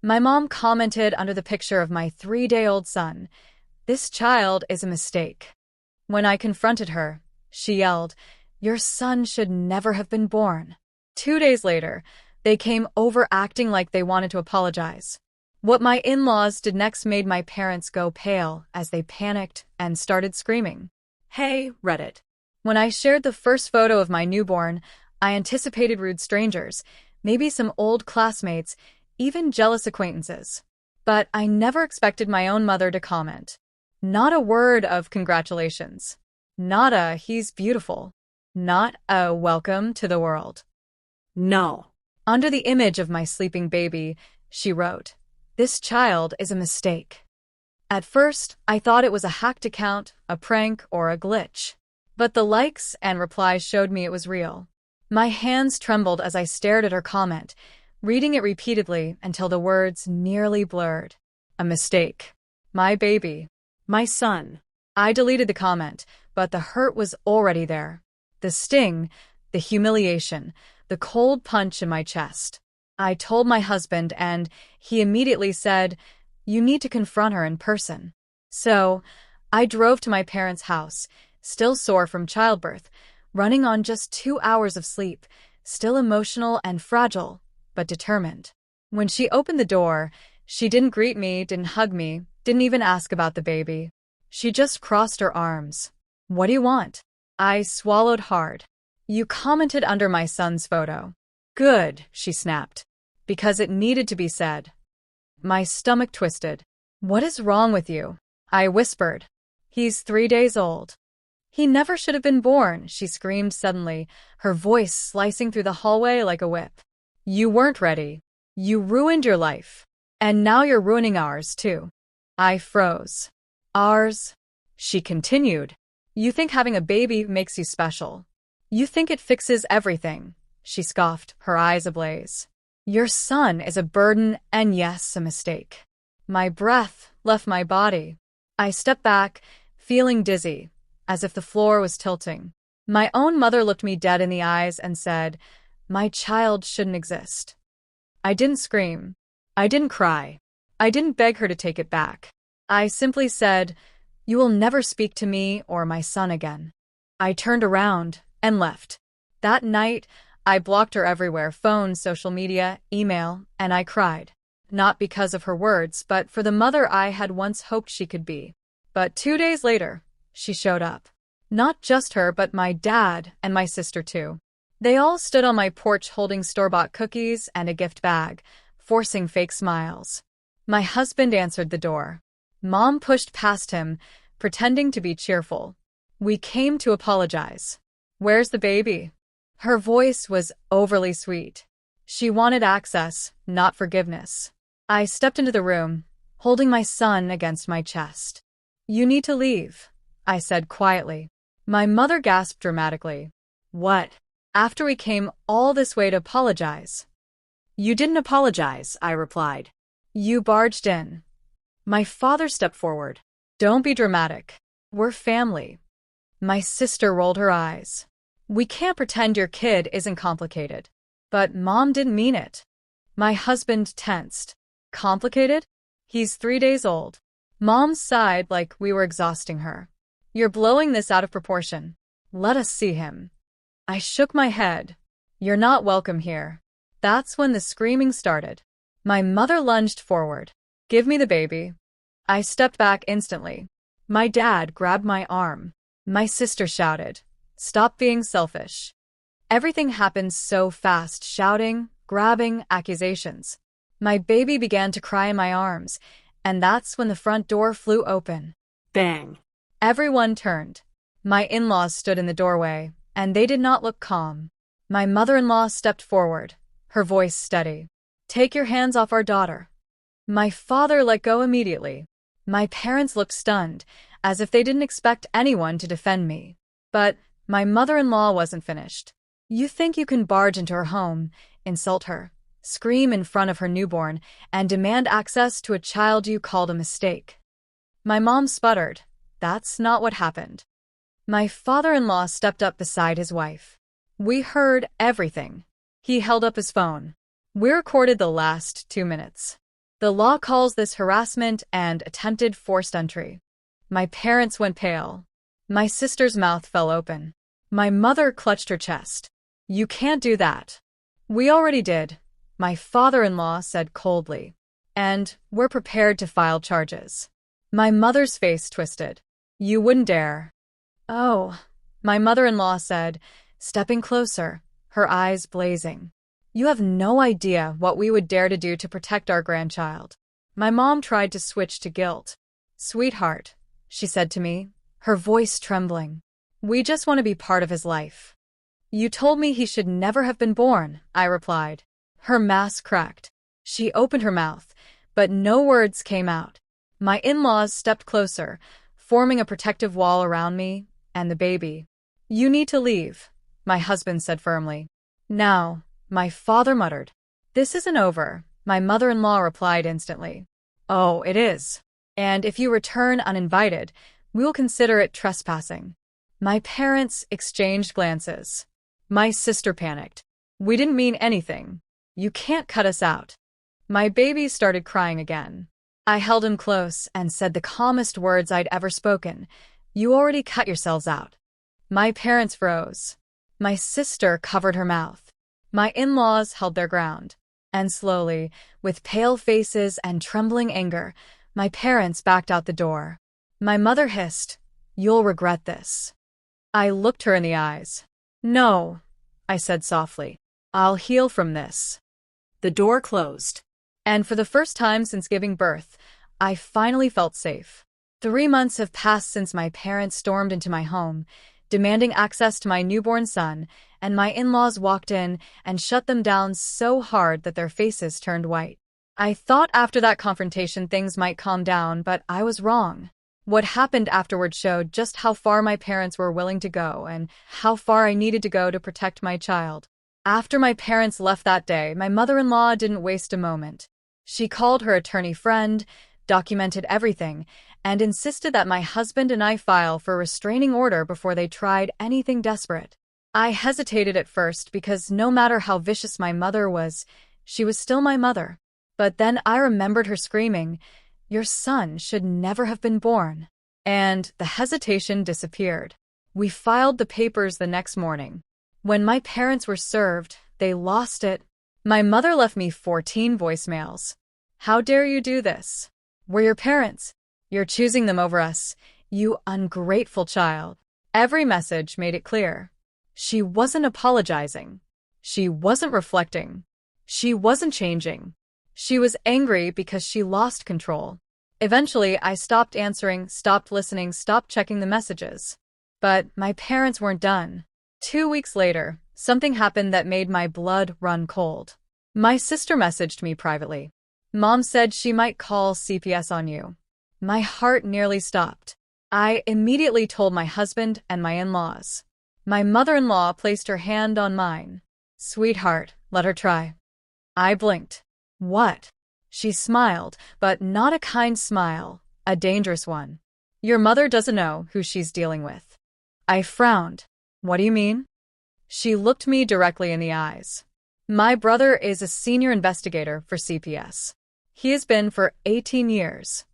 My mom commented under the picture of my 3-day-old son, "This child is a mistake." When I confronted her, she yelled, "Your son should never have been born." 2 days later, they came over acting like they wanted to apologize. What my in-laws did next made my parents go pale as they panicked and started screaming. Hey, Reddit. When I shared the first photo of my newborn, I anticipated rude strangers, maybe some old classmates, even jealous acquaintances. But I never expected my own mother to comment. Not a word of congratulations. Not a "he's beautiful." Not a "welcome to the world." No. Under the image of my sleeping baby, she wrote, "This child is a mistake." At first, I thought it was a hacked account, a prank, or a glitch. But the likes and replies showed me it was real. My hands trembled as I stared at her comment, reading it repeatedly until the words nearly blurred. A mistake. My baby. My son. I deleted the comment, but the hurt was already there. The sting, the humiliation, the cold punch in my chest. I told my husband, and he immediately said, "You need to confront her in person." So, I drove to my parents' house, still sore from childbirth, running on just 2 hours of sleep, still emotional and fragile, but determined. When she opened the door, she didn't greet me, didn't hug me, didn't even ask about the baby. She just crossed her arms. "What do you want?" I swallowed hard. "You commented under my son's photo." "Good," she snapped, because it needed to be said. My stomach twisted. "What is wrong with you?" I whispered. "He's 3 days old." "He never should have been born," she screamed suddenly, her voice slicing through the hallway like a whip. "You weren't ready. You ruined your life. And now you're ruining ours, too." I froze. "Ours?" She continued. "You think having a baby makes you special. You think it fixes everything," she scoffed, her eyes ablaze. "Your son is a burden and, yes, a mistake." My breath left my body. I stepped back, feeling dizzy, as if the floor was tilting. My own mother looked me dead in the eyes and said, "My child shouldn't exist." I didn't scream. I didn't cry. I didn't beg her to take it back. I simply said, "You will never speak to me or my son again." I turned around and left. That night, I blocked her everywhere, phone, social media, email, and I cried. Not because of her words, but for the mother I had once hoped she could be. But 2 days later, she showed up. Not just her, but my dad and my sister too. They all stood on my porch holding store-bought cookies and a gift bag, forcing fake smiles. My husband answered the door. Mom pushed past him, pretending to be cheerful. "We came to apologize." "Where's the baby?" Her voice was overly sweet. She wanted access, not forgiveness. I stepped into the room, holding my son against my chest. "You need to leave," I said quietly. My mother gasped dramatically. "What? After we came all this way to apologize?" "You didn't apologize," I replied. "You barged in." My father stepped forward. "Don't be dramatic. We're family." My sister rolled her eyes. "We can't pretend your kid isn't complicated." But Mom didn't mean it. My husband tensed. "Complicated? He's 3 days old." Mom sighed like we were exhausting her. "You're blowing this out of proportion. Let us see him." I shook my head. "You're not welcome here." That's when the screaming started. My mother lunged forward. "Give me the baby." I stepped back instantly. My dad grabbed my arm. My sister shouted, "Stop being selfish." Everything happened so fast, shouting, grabbing, accusations. My baby began to cry in my arms, and that's when the front door flew open. Bang! Everyone turned. My in-laws stood in the doorway, and they did not look calm. My mother-in-law stepped forward, her voice steady. "Take your hands off our daughter." My father let go immediately. My parents looked stunned, as if they didn't expect anyone to defend me. But my mother-in-law wasn't finished. "You think you can barge into her home, insult her, scream in front of her newborn, and demand access to a child you called a mistake?" My mom sputtered. "That's not what happened." My father-in-law stepped up beside his wife. "We heard everything." He held up his phone. "We recorded the last 2 minutes." The law calls this harassment and attempted forced entry. My parents went pale. My sister's mouth fell open. My mother clutched her chest. You can't do that. We already did, my father-in-law said coldly. And we're prepared to file charges. My mother's face twisted. You wouldn't dare. Oh, my mother-in-law said, stepping closer, her eyes blazing. You have no idea what we would dare to do to protect our grandchild. My mom tried to switch to guilt. Sweetheart, she said to me, her voice trembling. We just want to be part of his life. You told me he should never have been born, I replied. Her mask cracked. She opened her mouth, but no words came out. My in-laws stepped closer, forming a protective wall around me and the baby. You need to leave, my husband said firmly. Now, my father muttered. This isn't over, my mother-in-law replied instantly. Oh, it is. And if you return uninvited, we will consider it trespassing. My parents exchanged glances. My sister panicked. We didn't mean anything. You can't cut us out. My baby started crying again. I held him close and said the calmest words I'd ever spoken. You already cut yourselves out. My parents froze. My sister covered her mouth. My in-laws held their ground. And slowly, with pale faces and trembling anger, my parents backed out the door. My mother hissed, You'll regret this. I looked her in the eyes. No, I said softly. I'll heal from this. The door closed. And for the first time since giving birth, I finally felt safe. 3 months have passed since my parents stormed into my home, demanding access to my newborn son, and my in-laws walked in and shut them down so hard that their faces turned white. I thought after that confrontation things might calm down, but I was wrong. What happened afterward showed just how far my parents were willing to go and how far I needed to go to protect my child. After my parents left that day, my mother-in-law didn't waste a moment. She called her attorney friend, documented everything, and insisted that my husband and I file for a restraining order before they tried anything desperate. I hesitated at first because no matter how vicious my mother was, she was still my mother. But then I remembered her screaming, Your son should never have been born. And the hesitation disappeared. We filed the papers the next morning. When my parents were served, they lost it. My mother left me 14 voicemails. How dare you do this? We're your parents. You're choosing them over us, you ungrateful child. Every message made it clear. She wasn't apologizing. She wasn't reflecting. She wasn't changing. She was angry because she lost control. Eventually, I stopped answering, stopped listening, stopped checking the messages. But my parents weren't done. 2 weeks later, something happened that made my blood run cold. My sister messaged me privately. Mom said she might call CPS on you. My heart nearly stopped. I immediately told my husband and my in-laws. My mother-in-law placed her hand on mine. Sweetheart, let her try. I blinked. What? She smiled, but not a kind smile, a dangerous one. Your mother doesn't know who she's dealing with. I frowned. What do you mean? She looked me directly in the eyes. My brother is a senior investigator for CPS. He has been for 18 years.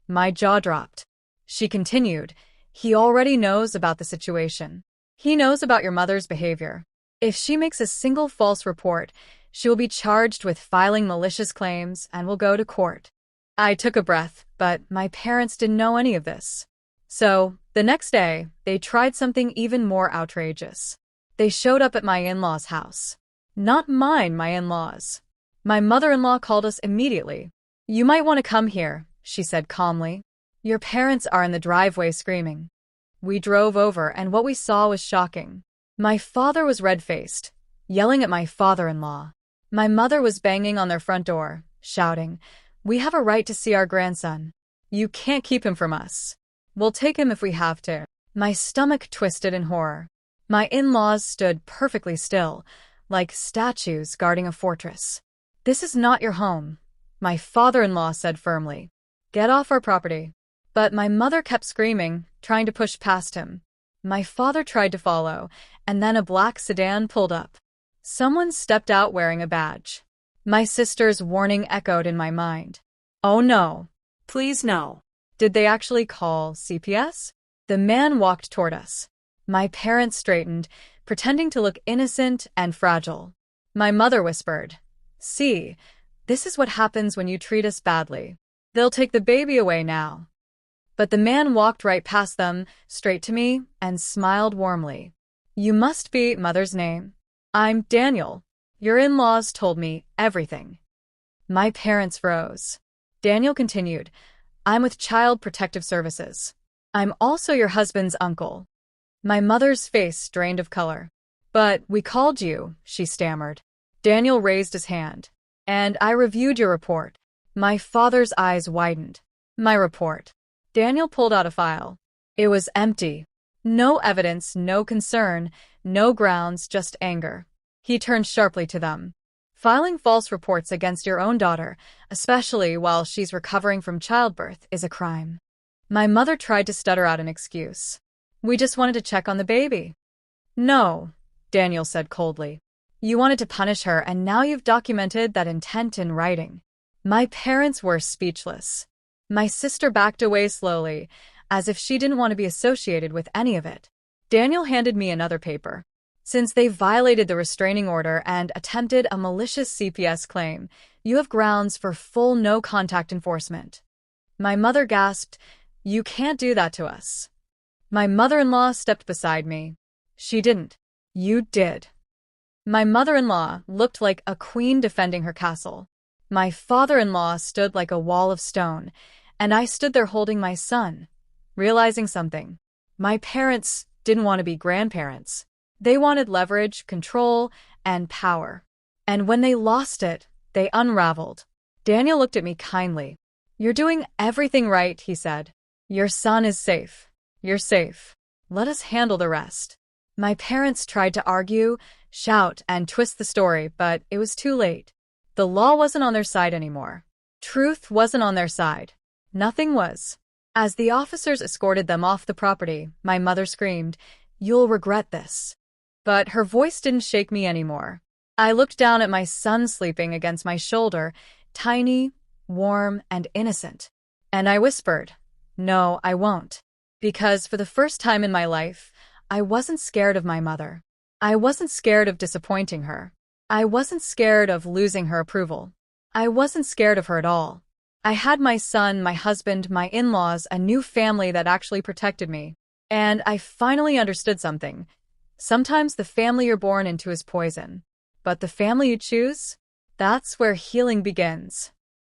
My jaw dropped. She continued, He already knows about the situation. He knows about your mother's behavior. If she makes a single false report, she will be charged with filing malicious claims and will go to court. I took a breath, but my parents didn't know any of this. So, the next day, they tried something even more outrageous. They showed up at my in-laws' house. Not mine, my in-laws. My mother-in-law called us immediately. You might want to come here, she said calmly. Your parents are in the driveway screaming. We drove over, and what we saw was shocking. My father was red-faced, yelling at my father-in-law. My mother was banging on their front door, shouting, We have a right to see our grandson. You can't keep him from us. We'll take him if we have to. My stomach twisted in horror. My in-laws stood perfectly still, like statues guarding a fortress. This is not your home, my father-in-law said firmly. Get off our property. But my mother kept screaming, trying to push past him. My father tried to follow, and then a black sedan pulled up. Someone stepped out wearing a badge. My sister's warning echoed in my mind. Oh no. Please no. Did they actually call CPS? The man walked toward us. My parents straightened, pretending to look innocent and fragile. My mother whispered, "See, this is what happens when you treat us badly. They'll take the baby away now." But the man walked right past them, straight to me, and smiled warmly. "You must be Mother's name. I'm Daniel. Your in-laws told me everything." My parents froze. Daniel continued, "I'm with Child Protective Services. I'm also your husband's uncle." My mother's face drained of color. "But we called you," she stammered. Daniel raised his hand. "And I reviewed your report." My father's eyes widened. "My report." Daniel pulled out a file. It was empty. No evidence, no concern, no grounds, just anger. He turned sharply to them. "Filing false reports against your own daughter, especially while she's recovering from childbirth, is a crime." My mother tried to stutter out an excuse. "We just wanted to check on the baby." "No," Daniel said coldly. "You wanted to punish her, and now you've documented that intent in writing." My parents were speechless. My sister backed away slowly, as if she didn't want to be associated with any of it. Daniel handed me another paper. "Since they violated the restraining order and attempted a malicious CPS claim, you have grounds for full no-contact enforcement." My mother gasped, "You can't do that to us." My mother-in-law stepped beside me. "She didn't. You did." My mother-in-law looked like a queen defending her castle. My father-in-law stood like a wall of stone, and I stood there holding my son, realizing something. My parents didn't want to be grandparents. They wanted leverage, control, and power. And when they lost it, they unraveled. Daniel looked at me kindly. "You're doing everything right," he said. "Your son is safe. You're safe. Let us handle the rest." My parents tried to argue, shout, and twist the story, but it was too late. The law wasn't on their side anymore. Truth wasn't on their side. Nothing was. As the officers escorted them off the property, my mother screamed, "You'll regret this." But her voice didn't shake me anymore. I looked down at my son sleeping against my shoulder, tiny, warm, and innocent. And I whispered, "No, I won't." Because for the first time in my life, I wasn't scared of my mother. I wasn't scared of disappointing her. I wasn't scared of losing her approval. I wasn't scared of her at all. I had my son, my husband, my in-laws, a new family that actually protected me. And I finally understood something. Sometimes the family you're born into is poison. But the family you choose? That's where healing begins.